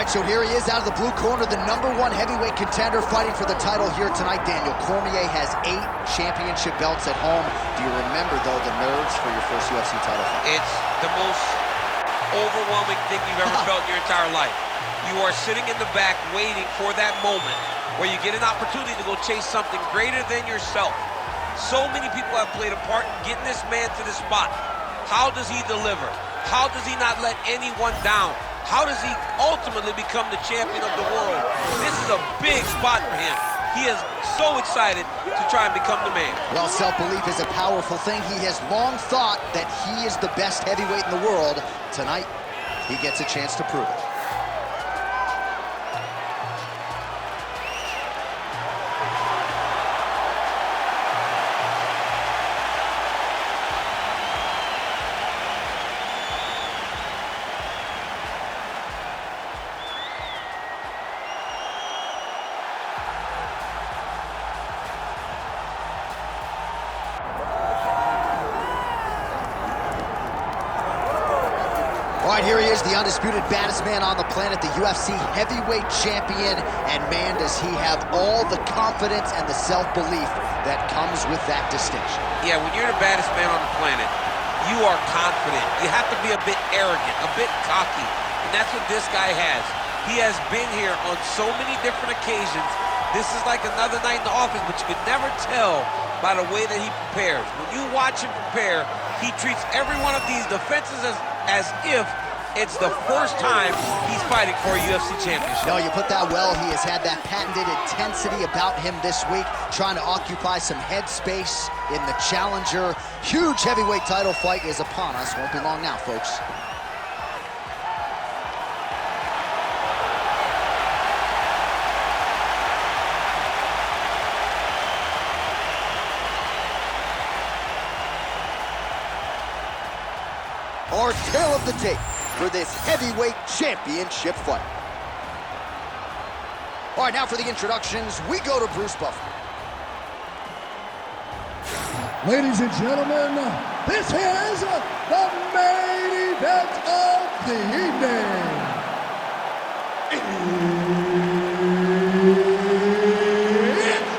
right, so here he is out of the blue corner, the #1 heavyweight contender fighting for the title here tonight. Daniel Cormier has 8 championship belts at home. Do you remember, though, the nerves for your first UFC title fight? It's the most overwhelming thing you've ever felt in your entire life. You are sitting in the back waiting for that moment where you get an opportunity to go chase something greater than yourself. So many people have played a part in getting this man to this spot. How does he deliver? How does he not let anyone down? How does he ultimately become the champion of the world? This is a big spot for him. He is so excited to try and become the man. Well, self-belief is a powerful thing. He has long thought that he is the best heavyweight in the world. Tonight, he gets a chance to prove it. All right, here he is, the undisputed baddest man on the planet, the UFC heavyweight champion. And man, does he have all the confidence and the self-belief that comes with that distinction. Yeah, when you're the baddest man on the planet, you are confident. You have to be a bit arrogant, a bit cocky. And that's what this guy has. He has been here on so many different occasions. This is like another night in the office, but you could never tell by the way that he prepares. When you watch him prepare, he treats every one of these defenses as if it's the first time he's fighting for a UFC championship. No, you put that well. He has had that patented intensity about him this week, trying to occupy some headspace in the challenger. Huge heavyweight title fight is upon us. Won't be long now, folks. Our tale of the tape for this heavyweight championship fight. All right, now for the introductions, we go to Bruce Buffer. Ladies and gentlemen, this is the main event of the evening. It's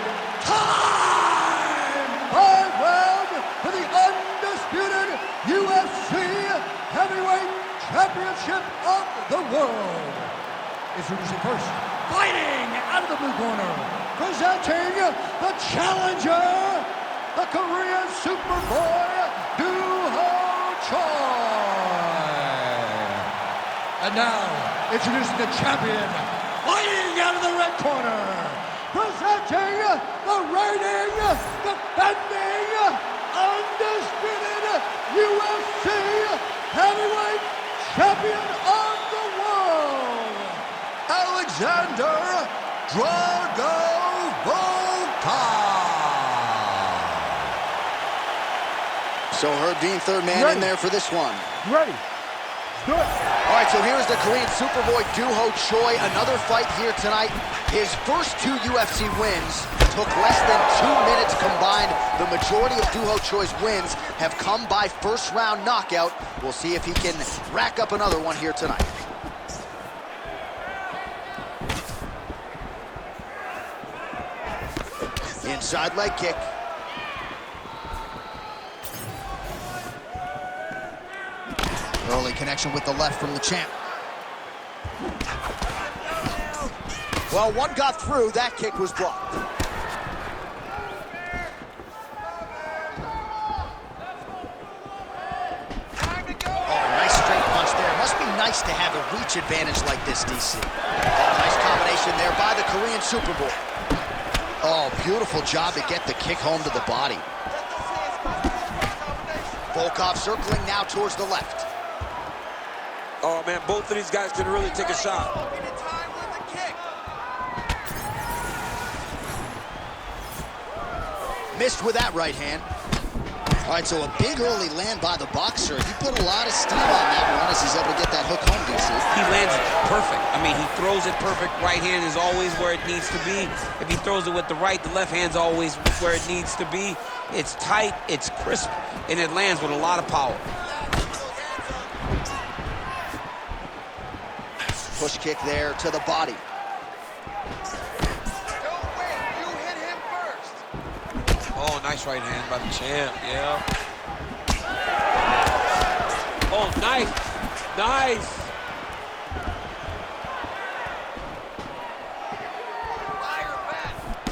time! 5 round for the undisputed UFC Heavyweight Championship of the world. Introducing first, fighting out of the blue corner, presenting the challenger, the Korean Superboy, Do-Ho Choi. And now, introducing the champion, fighting out of the red corner, presenting the reigning, defending, undisputed UFC Heavyweight Champion of the world, Alexander Drago Volkov. So Herb Dean, third man in there for this one. Ready. Good. All right, so here's the Korean Superboy, Do-Ho Choi. Another fight here tonight. His first 2 UFC wins took less than 2 minutes combined. The majority of Do-Ho Choi's wins have come by first-round knockout. We'll see if he can rack up another one here tonight. Inside leg kick. Early connection with the left from the champ. Well, one got through. That kick was blocked. Oh, nice straight punch there. Must be nice to have a reach advantage like this, DC. Oh, nice combination there by the Korean Superboy. Oh, beautiful job to get the kick home to the body. Volkov circling now towards the left. Oh, man, both of these guys can really take a shot. Missed with that right hand. All right, so a big early land by the boxer. He put a lot of steam on that one as he's able to get that hook home, DC. He lands it perfect. I mean, he throws it perfect. Right hand is always where it needs to be. If he throws it with the right, the left hand's always where it needs to be. It's tight, it's crisp, and it lands with a lot of power. Push kick there to the body. Oh, nice right hand by the champ, yeah. Oh, nice, nice.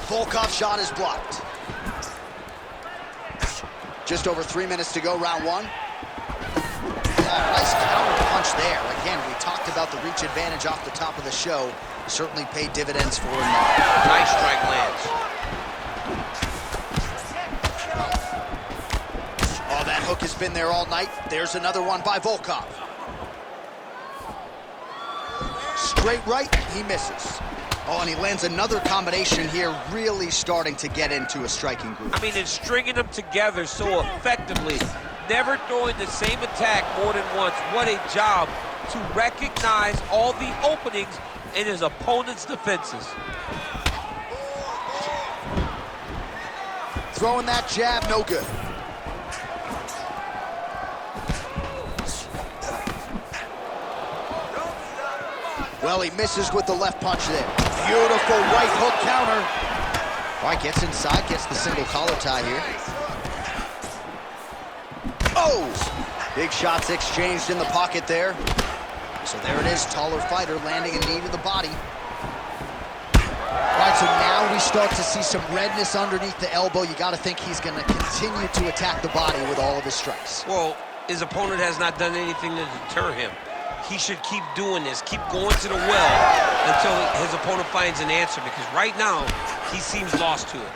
Volkov's shot is blocked. Just over 3 minutes to go, round one. Oh, nice counter punch there. Again, we talked about the reach advantage off the top of the show. Certainly paid dividends for him. Nice strike lands. Oh, that hook has been there all night. There's another one by Volkov. Straight right, he misses. Oh, and he lands another combination here, really starting to get into a striking groove. I mean, it's stringing them together so effectively, never throwing the same attack more than once. What a job to recognize all the openings in his opponent's defenses. Throwing that jab, no good. Well, he misses with the left punch there. Beautiful right hook counter. All right, gets inside, gets the single collar tie here. Oh! Big shots exchanged in the pocket there. So there it is, taller fighter landing a knee to the body. All right, so now we start to see some redness underneath the elbow. You got to think he's going to continue to attack the body with all of his strikes. Well, his opponent has not done anything to deter him. He should keep doing this, keep going to the well until his opponent finds an answer, because right now, he seems lost to it.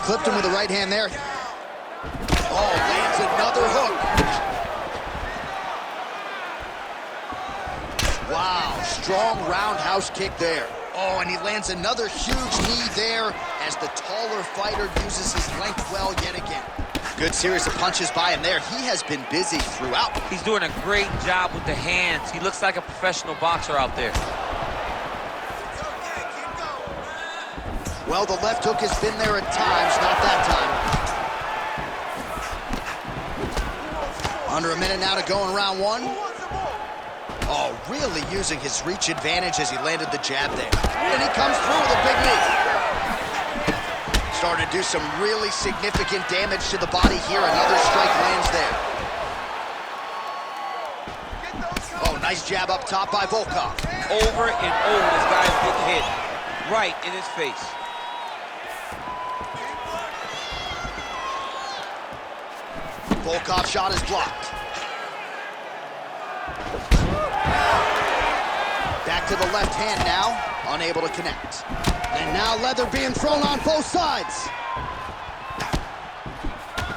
Clipped him with the right hand there. Oh, lands another hook. Wow, strong roundhouse kick there. Oh, and he lands another huge knee there as the taller fighter uses his length well yet again. Good series of punches by him there. He has been busy throughout. He's doing a great job with the hands. He looks like a professional boxer out there. Well, the left hook has been there at times, not that time. Under a minute now to go in round one. Oh, really using his reach advantage as he landed the jab there. And he comes through with a big knee. Starting to do some really significant damage to the body here. Another strike lands there. Oh, nice jab up top by Volkov. Over and over, this guy is getting hit right in his face. Volkov's shot is blocked. Back to the left hand now, unable to connect. And now leather being thrown on both sides.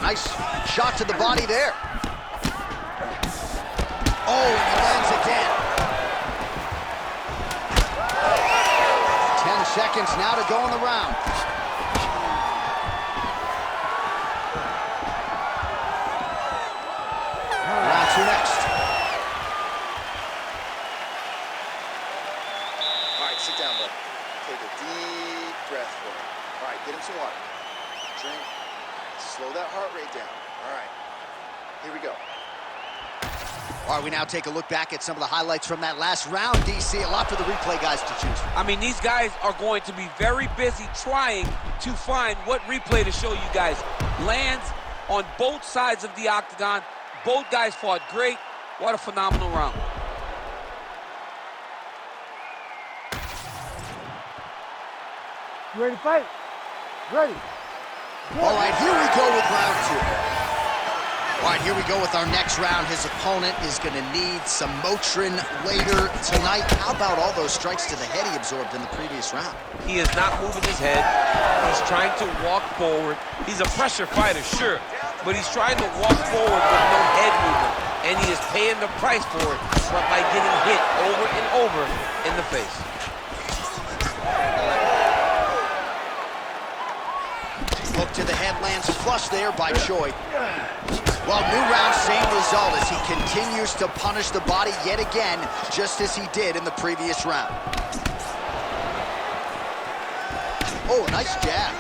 Nice shot to the body there. Oh, and he lands again. 10 seconds now to go in the round. Round two next. All right, sit down, bud. Take a deep breath for me. All right, get him some water. Drink. Slow that heart rate down. All right, here we go. All right, we now take a look back at some of the highlights from that last round, DC. A lot for the replay guys to choose from. I mean, these guys are going to be very busy trying to find what replay to show you guys. Lands on both sides of the octagon. Both guys fought great. What a phenomenal round. You ready to fight? Ready. All right, here we go with round two. All right, here we go with our next round. His opponent is going to need some Motrin later tonight. How about all those strikes to the head he absorbed in the previous round? He is not moving his head. He's trying to walk forward. He's a pressure fighter, sure, but he's trying to walk forward with no head movement, and he is paying the price for it by getting hit over and over in the face. Hook to the head lands flush there by Choi. Well, new round, same result as he continues to punish the body yet again, just as he did in the previous round. Oh, nice jab.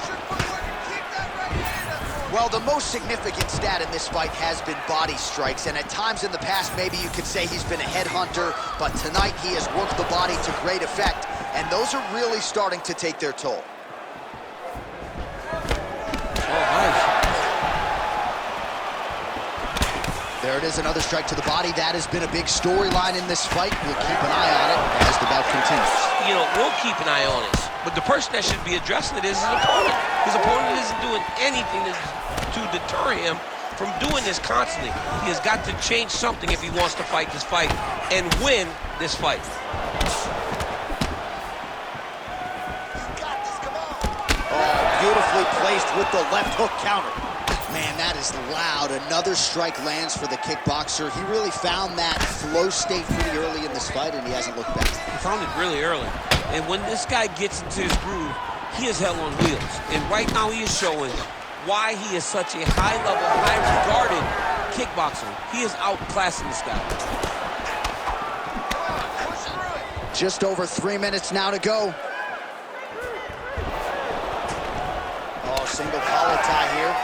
Well, the most significant stat in this fight has been body strikes, and at times in the past, maybe you could say he's been a headhunter, but tonight he has worked the body to great effect, and those are really starting to take their toll. Oh, nice. There it is, another strike to the body. That has been a big storyline in this fight. We'll keep an eye on it as the bout continues. You know, we'll keep an eye on it, but the person that should be addressing it is his opponent. His opponent isn't doing anything to deter him from doing this constantly. He has got to change something if he wants to fight this fight and win this fight. Oh, beautifully placed with the left hook counter. Man, that is loud. Another strike lands for the kickboxer. He really found that flow state pretty early in this fight, and he hasn't looked back. He found it really early. And when this guy gets into his groove, he is hell on wheels. And right now he is showing why he is such a high-level, high-regarded kickboxer. He is outclassing this guy. Just over 3 minutes now to go. Oh, single collar tie here.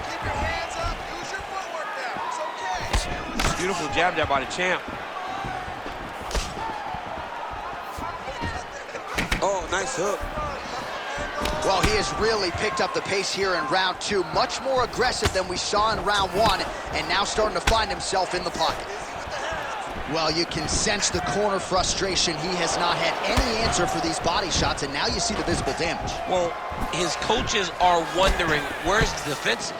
Keep your hands up. Use your footwork now. It's okay. Beautiful jab there by the champ. Oh, nice hook. Well, he has really picked up the pace here in round 2. Much more aggressive than we saw in round 1, and now starting to find himself in the pocket. Well, you can sense the corner frustration. He has not had any answer for these body shots, and now you see the visible damage. Well, his coaches are wondering, where's the defenses?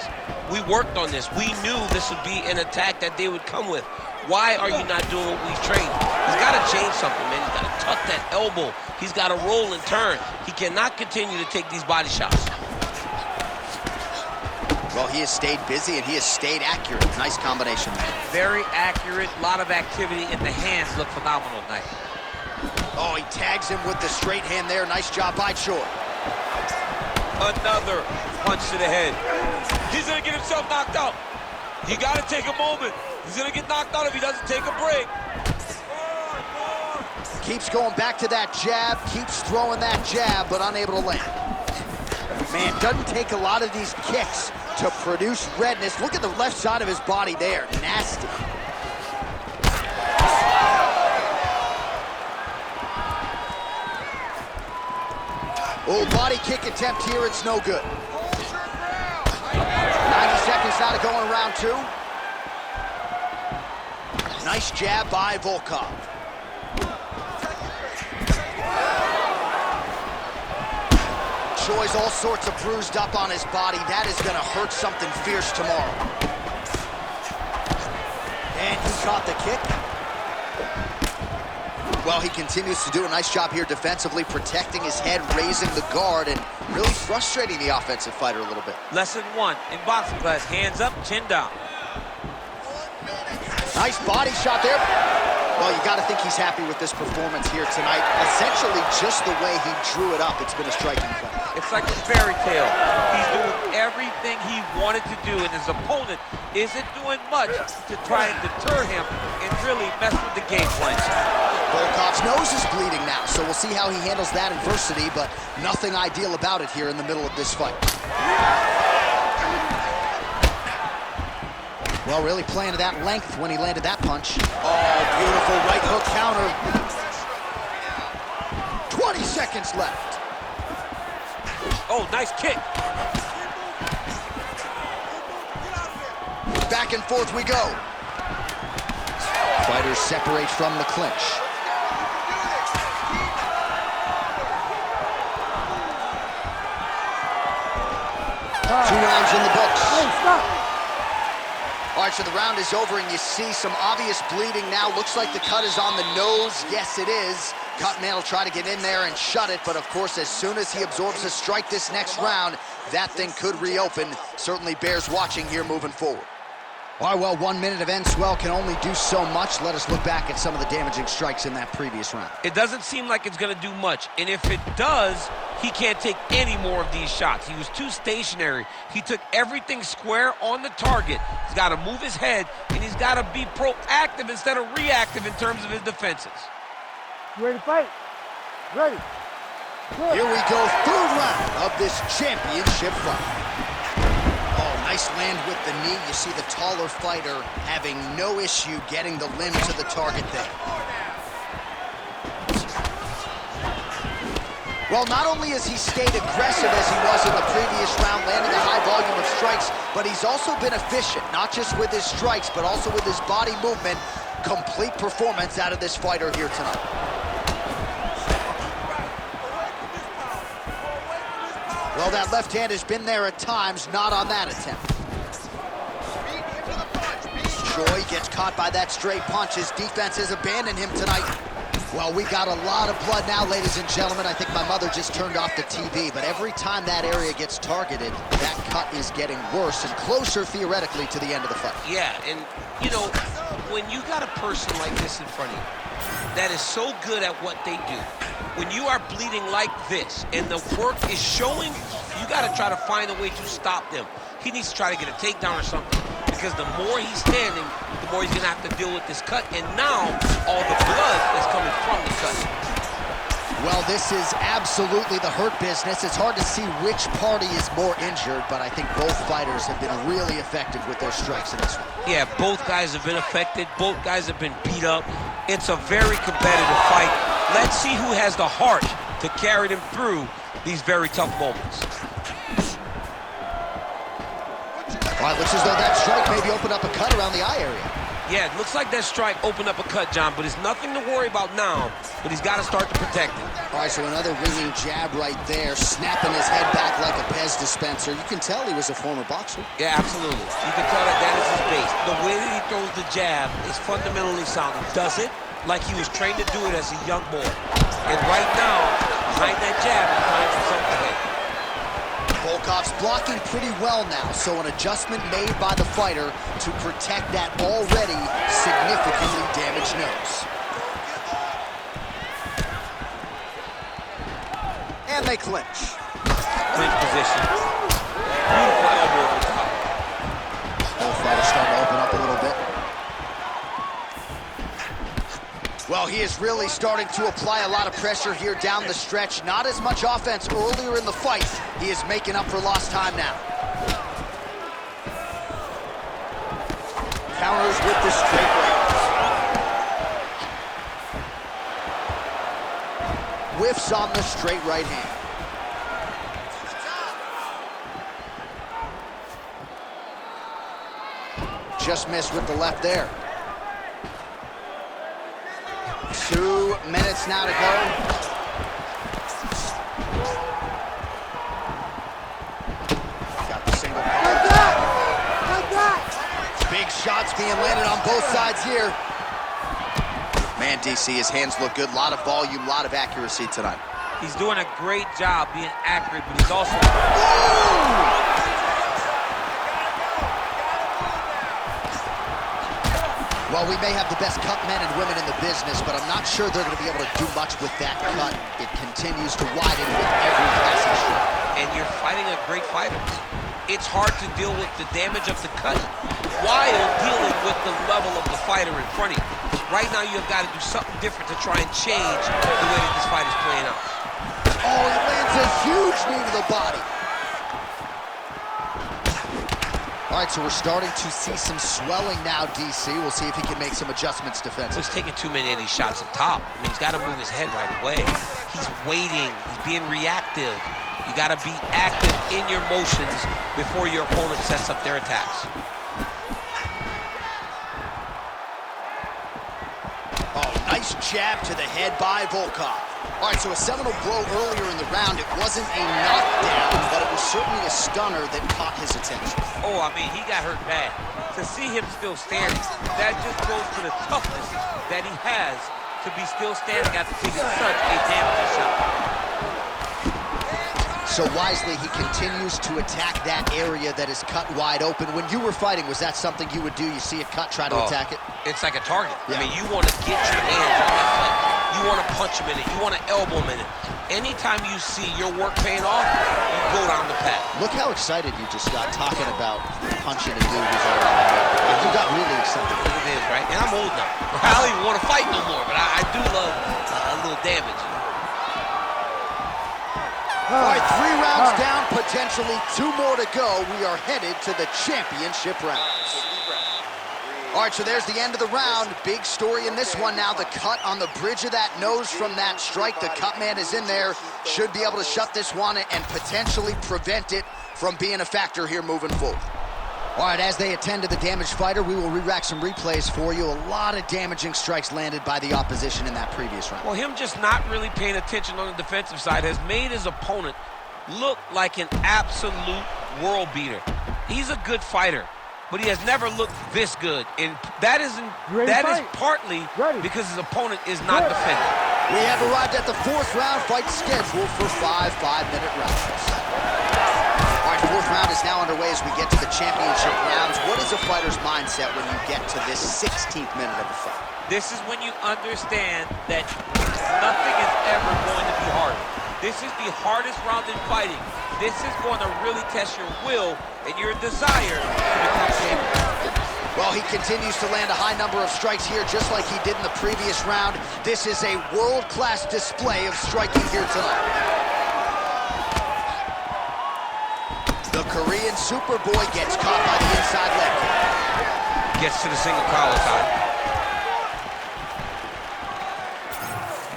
We worked on this. We knew this would be an attack that they would come with. Why are you not doing what we've trained? He's got to change something, man. He's got to tuck that elbow. He's got to roll and turn. He cannot continue to take these body shots. Well, he has stayed busy, and he has stayed accurate. Nice combination there. Very accurate. A lot of activity, and the hands look phenomenal tonight. Oh, he tags him with the straight hand there. Nice job by Choi. Another punch to the head. He's going to get himself knocked out. You got to take a moment. He's going to get knocked out if he doesn't take a break. Keeps going back to that jab, keeps throwing that jab, but unable to land. Man, doesn't take a lot of these kicks to produce redness. Look at the left side of his body there. Nasty. Oh, body kick attempt here. It's no good. 90 seconds now to go in round 2. Nice jab by Volkov. Choi's all sorts of bruised up on his body. That is going to hurt something fierce tomorrow. And he caught the kick. Well, he continues to do a nice job here defensively, protecting his head, raising the guard, and really frustrating the offensive fighter a little bit. Lesson 1 in boxing class, hands up, chin down. Nice body shot there. Well, you got to think he's happy with this performance here tonight. Essentially just the way he drew it up. It's been a striking fight. It's like a fairy tale. He's doing everything he wanted to do, and his opponent isn't doing much to try and deter him and really mess with the game plan. Volkov's nose is bleeding now, so we'll see how he handles that adversity, but nothing ideal about it here in the middle of this fight. Well, really playing to that length when he landed that punch. Oh, beautiful right hook counter. 20 seconds left. Oh, nice kick. Back and forth we go. Fighters separate from the clinch. Two rounds in the books. Hey, stop. All right, so the round is over, and you see some obvious bleeding now. Looks like the cut is on the nose. Yes, it is. Cutman will try to get in there and shut it, but of course, as soon as he absorbs a strike this next round, that thing could reopen. Certainly bears watching here moving forward. All right, well, 1 minute of end swell can only do so much. Let us look back at some of the damaging strikes in that previous round. It doesn't seem like it's going to do much, and if it does, he can't take any more of these shots. He was too stationary. He took everything square on the target. He's got to move his head, and he's got to be proactive instead of reactive in terms of his defenses. You ready to fight? Ready. Good. Here we go, third round of this championship fight. Nice land with the knee. You see the taller fighter having no issue getting the limb to the target there. Well, not only has he stayed aggressive as he was in the previous round, landing a high volume of strikes, but he's also been efficient, not just with his strikes, but also with his body movement. Complete performance out of this fighter here tonight. Well, that left hand has been there at times, not on that attempt. Choi gets caught by that straight punch. His defense has abandoned him tonight. Well, we got a lot of blood now, ladies and gentlemen. I think my mother just turned off the TV, but every time that area gets targeted, that cut is getting worse and closer, theoretically, to the end of the fight. Yeah, and, you know, when you got a person like this in front of you that is so good at what they do, when you are bleeding like this and the work is showing, you got to try to find a way to stop them. He needs to try to get a takedown or something, because the more he's standing, the more he's going to have to deal with this cut, and now all the blood that's coming from the cut. Well, this is absolutely the hurt business. It's hard to see which party is more injured, but I think both fighters have been really effective with their strikes in this one. Yeah, both guys have been affected. Both guys have been beat up. It's a very competitive fight. Let's see who has the heart to carry them through these very tough moments. All right, looks as though that strike maybe opened up a cut around the eye area. Yeah, it looks like that strike opened up a cut, John, but it's nothing to worry about now, but he's got to start to protect it. All right, so another ringing jab right there, snapping his head back like a Pez dispenser. You can tell he was a former boxer. Yeah, absolutely. You can tell that is his base. The way that he throws the jab is fundamentally sound. He does it like he was trained to do it as a young boy. And right now, behind that jab, he finds himself ahead. Volkov's blocking pretty well now, so an adjustment made by the fighter to protect that already significantly damaged nose. And they clinch. Clinch position. Beautiful elbow over the top. Both fighters starting to open up a little bit. Well, he is really starting to apply a lot of pressure here down the stretch. Not as much offense earlier in the fight. He is making up for lost time now. Counters with the straight right. Whiffs on the straight right hand. Just missed with the left there. 2 minutes now to go. Got the single. Big shots being landed on both sides here. Man, DC, his hands look good. A lot of volume, a lot of accuracy tonight. He's doing a great job being accurate, but he's also... Well, we may have the best cut men and women in the business, but I'm not sure they're going to be able to do much with that cut. It continues to widen with every passing strike. And you're fighting a great fighter. It's hard to deal with the damage of the cut while dealing with the level of the fighter in front of you. Right now, you've got to do something different to try and change the way that this fight is playing out. Oh, he lands a huge knee to the body. All right, so we're starting to see some swelling now, DC. We'll see if he can make some adjustments defensively. He's taking too many of these shots up top. I mean, he's got to move his head right away. He's waiting. He's being reactive. You got to be active in your motions before your opponent sets up their attacks. Oh, nice jab to the head by Volkov. All right, so a seminal blow earlier in the round. It wasn't a knockdown, but it was certainly a stunner that caught his attention. Oh, I mean, he got hurt bad. To see him still standing, that just goes to the toughness that he has to be still standing after taking such a damaging shot. So wisely, he continues to attack that area that is cut wide open. When you were fighting, was that something you would do? You see a cut, try to attack it? It's like a target. Yeah. I mean, you want to get your hands on that fight. You want to punch him in it. You want to elbow him in it. Anytime you see your work paying off, you go down the path. Look how excited you just got talking about punching a dude who's already. You got really excited. It is, right? And I'm old now. I don't even want to fight no more, but I do love a little damage. All right, 3 rounds down, potentially 2 more to go. We are headed to the championship rounds. All right, so there's the end of the round. Big story in this one now. The cut on the bridge of that nose from that strike. The cut man is in there. Should be able to shut this one and potentially prevent it from being a factor here moving forward. All right, as they attend to the damaged fighter, we will re-rack some replays for you. A lot of damaging strikes landed by the opposition in that previous round. Well, him just not really paying attention on the defensive side has made his opponent look like an absolute world beater. He's a good fighter, but he has never looked this good. And that is partly because his opponent is not defending. We have arrived at the 4th round, fight scheduled for 5 5-minute rounds. All right, 4th round is now underway as we get to the championship rounds. What is a fighter's mindset when you get to this 16th minute of the fight? This is when you understand that nothing is ever going to be harder. This is the hardest round in fighting. This is going to really test your will and your desire to become champion. Well, he continues to land a high number of strikes here, just like he did in the previous round. This is a world-class display of striking here tonight. The Korean Superboy gets caught by the inside leg kick. Gets to the single collar tie.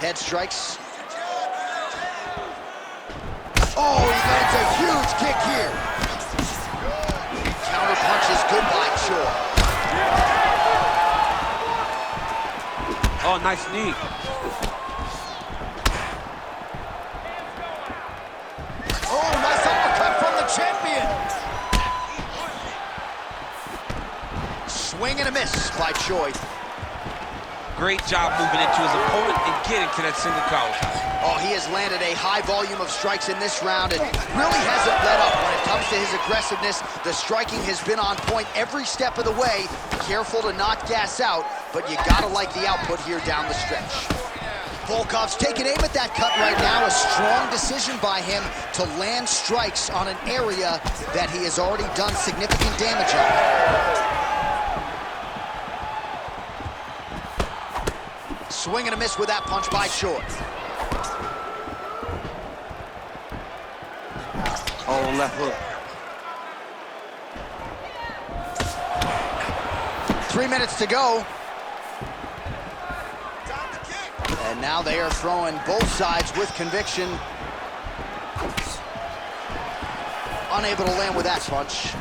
Head strikes. Oh, he lands a huge kick here. Counter punch is good by Choi. Oh, nice knee. Oh, nice uppercut from the champion. Swing and a miss by Choi. Great job moving into his opponent and getting to that single collar tie. Oh, he has landed a high volume of strikes in this round and really hasn't let up when it comes to his aggressiveness. The striking has been on point every step of the way. Careful to not gas out, but you gotta like the output here down the stretch. Volkov's taking aim at that cut right now. A strong decision by him to land strikes on an area that he has already done significant damage on. Swing and a miss with that punch by Choi. Oh, left hook. 3 minutes to go. And now they are throwing both sides with conviction. Unable to land with that punch.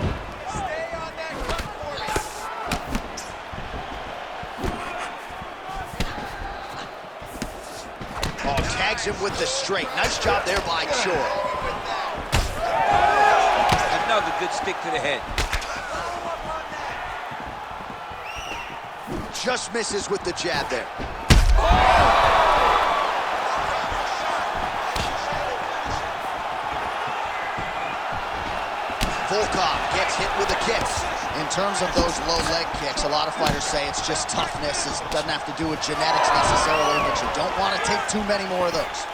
Oh, tags him with the straight. Nice job there by Choi. Another good stick to the head. Just misses with the jab there. Volkov gets hit with a kick. In terms of those low leg kicks, a lot of fighters say it's just toughness. It doesn't have to do with genetics necessarily, but you don't want to take too many more of those.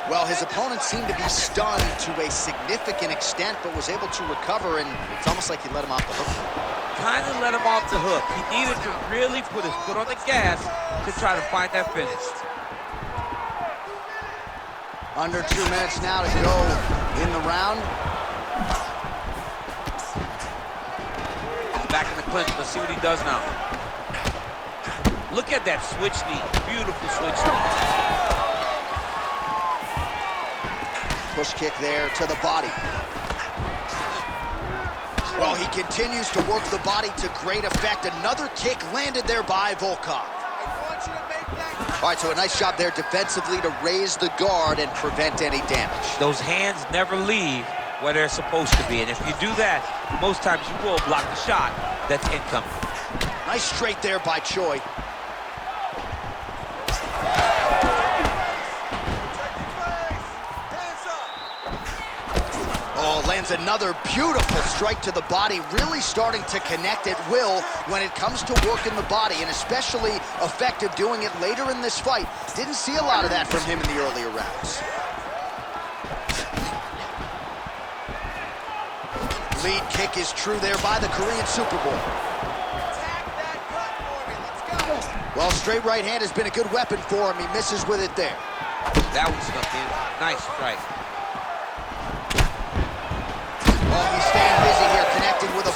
Well, his opponent seemed to be stunned to a significant extent, but was able to recover, and it's almost like he let him off the hook. Kind of let him off the hook. He needed to really put his foot on the gas to try to find that finish. Under 2 minutes now to go in the round. He's back in the clinch. Let's see what he does now. Look at that switch knee. Beautiful switch knee. Push kick there to the body. Well, he continues to work the body to great effect. Another kick landed there by Volkov. All right, so a nice job there defensively to raise the guard and prevent any damage. Those hands never leave where they're supposed to be. And if you do that, most times you will block the shot that's incoming. Nice straight there by Choi. Oh, lands another beautiful strike to the body, really starting to connect at will when it comes to working the body, and especially effective doing it later in this fight. Didn't see a lot of that from him in the earlier rounds. Lead kick is true there by the Korean Superboy. Well, straight right hand has been a good weapon for him. He misses with it there. That one snuck in. Nice strike.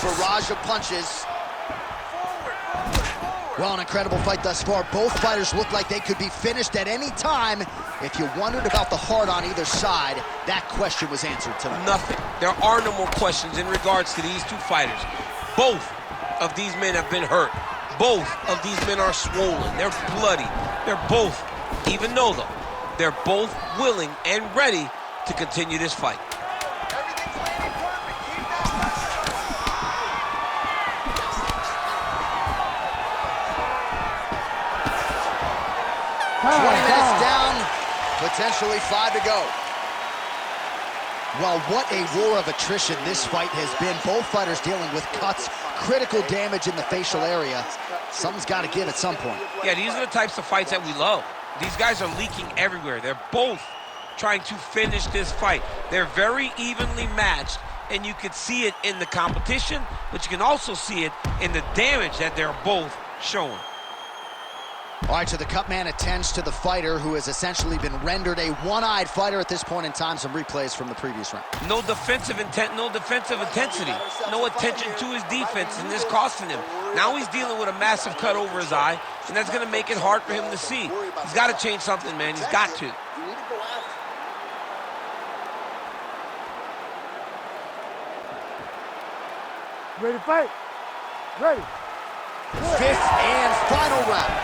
barrage of punches. Well, an incredible fight thus far. Both fighters look like they could be finished at any time. If you wondered about the heart on either side, that question was answered tonight. Nothing. There are no more questions in regards to these two fighters. Both of these men have been hurt. Both of these men are swollen. They're bloody. They're both, even though they're both willing and ready to continue this fight. Everything's landing perfect. Keep that pressure. 20 minutes down, potentially 5 to go. Well, what a war of attrition this fight has been. Both fighters dealing with cuts, critical damage in the facial area. Something's got to give at some point. Yeah, these are the types of fights that we love. These guys are leaking everywhere. They're both trying to finish this fight. They're very evenly matched, and you can see it in the competition, but you can also see it in the damage that they're both showing. All right, so the cut man attends to the fighter who has essentially been rendered a one-eyed fighter at this point in time. Some replays from the previous round. No defensive intent, no defensive intensity, no attention to his defense, and this costing him. Now he's dealing with a massive cut over his eye, and that's going to make it hard for him to see. He's got to change something, man. He's got to. You need to go after. Ready to fight? Ready. Fifth and final round.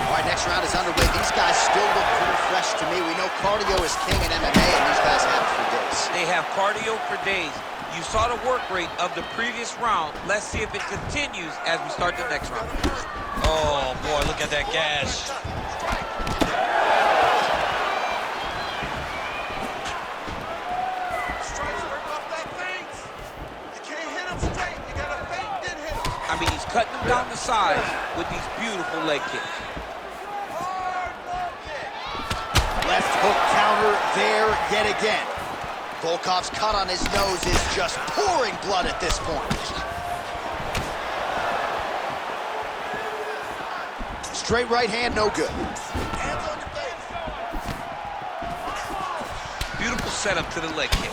All right, next round is underway. These guys still look pretty fresh to me. We know cardio is king in MMA, and these guys have it for days. They have cardio for days. You saw the work rate of the previous round. Let's see if it continues as we start the next round. Oh, boy, look at that gash. I mean, he's cutting them down the sides with these beautiful leg kicks. Left hook counter there yet again. Volkov's cut on his nose is just pouring blood at this point. Straight right hand, no good. Beautiful setup to the leg kick.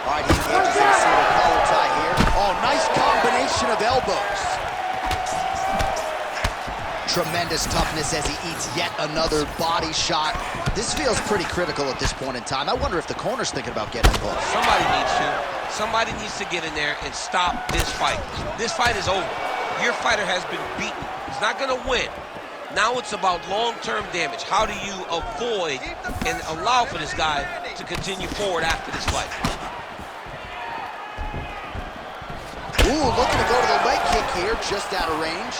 All right, he engages in a single collar tie here. Oh, nice combination of elbows. Tremendous toughness as he eats yet another body shot. This feels pretty critical at this point in time. I wonder if the corner's thinking about getting involved. Somebody needs to. Somebody needs to get in there and stop this fight. This fight is over. Your fighter has been beaten. He's not going to win. Now it's about long-term damage. How do you avoid and allow for this guy to continue forward after this fight? Ooh, looking to go to the leg kick here, just out of range.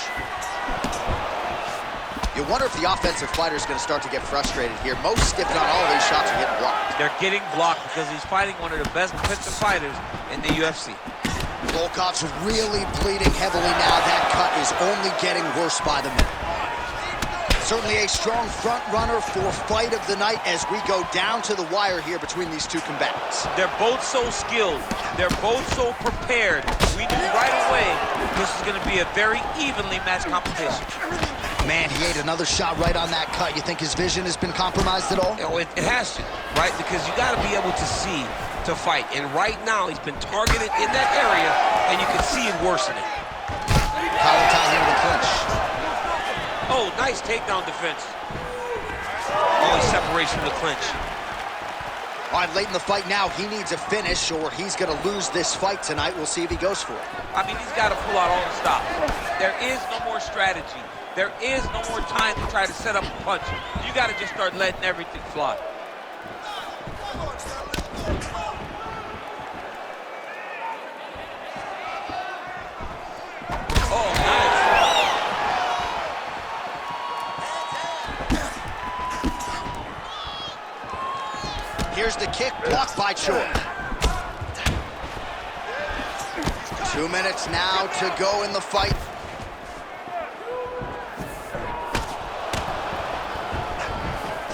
You wonder if the offensive fighter is going to start to get frustrated here. Most, if not all, of these shots are getting blocked. They're getting blocked because he's fighting one of the best defensive fighters in the UFC. Volkov's really bleeding heavily now. That cut is only getting worse by the minute. Certainly a strong front runner for fight of the night as we go down to the wire here between these two combatants. They're both so skilled. They're both so prepared. We knew right away this is going to be a very evenly matched competition. Man, he ate another shot right on that cut. You think his vision has been compromised at all? You know, it has to, right? Because you got to be able to see to fight. And right now, he's been targeted in that area, and you can see it worsening. Collar tie into the clinch. Oh, nice takedown defense. Oh, he's separation from the clinch. All right, late in the fight now, he needs a finish or he's going to lose this fight tonight. We'll see if he goes for it. I mean, he's got to pull out all the stops. There is no more strategy. There is no more time to try to set up a punch. You got to just start letting everything fly. Oh, nice. Here's the kick, blocked by Choi. 2 minutes now to go in the fight.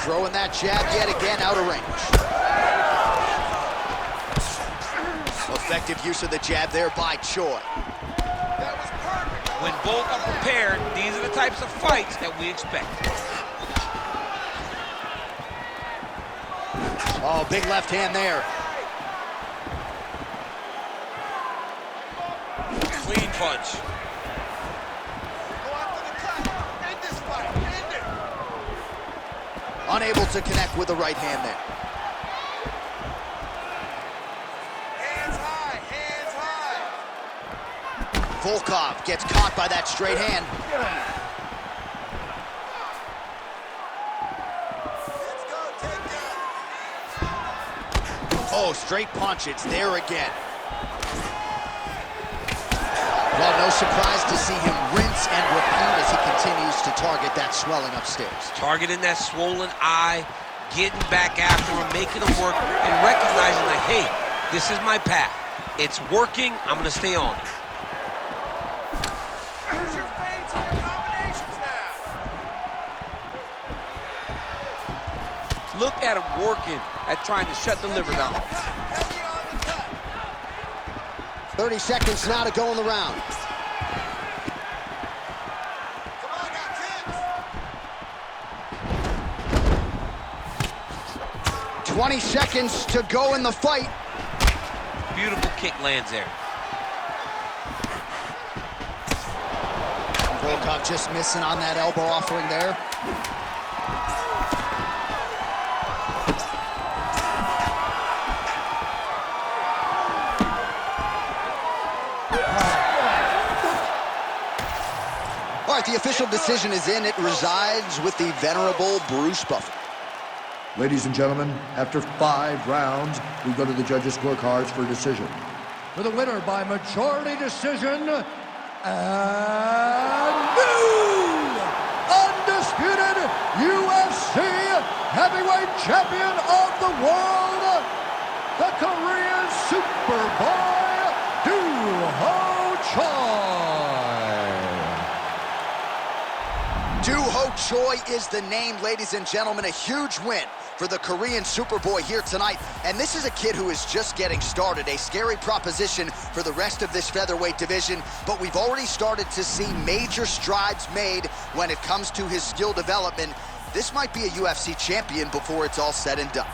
Throwing that jab yet again out of range. Effective use of the jab there by Choi. when both are prepared, these are the types of fights that we expect. Oh, big left hand there. punch. Go after the cut. End this fight. End it. Unable to connect with the right hand there. Hands high. Hands high. Volkov gets caught by that straight hand. Let's go. Take down. Oh, straight punch. It's there again. Well, no surprise to see him rinse and repeat as he continues to target that swelling upstairs. Targeting that swollen eye, getting back after him, making him work, and recognizing that, hey, this is my path. It's working. I'm going to stay on it. Use your feints and your combinations now. Look at him working at trying to shut the liver down. Heavy on the cut. 30 seconds now to go in the round. Come on now, kids. 20 seconds to go in the fight. Beautiful kick lands there. Volkov just missing on that elbow offering there. All right, the official decision is in. It resides with the venerable Bruce Buffer. Ladies and gentlemen, after 5 rounds, we go to the judges' scorecards for a decision. For the winner by majority decision, and new undisputed UFC heavyweight champion of the world, the Korean Superboy, Do-Ho Choi. Do-Ho Choi is the name, ladies and gentlemen. A huge win for the Korean Superboy here tonight. And this is a kid who is just getting started. A scary proposition for the rest of this featherweight division. But we've already started to see major strides made when it comes to his skill development. This might be a UFC champion before it's all said and done.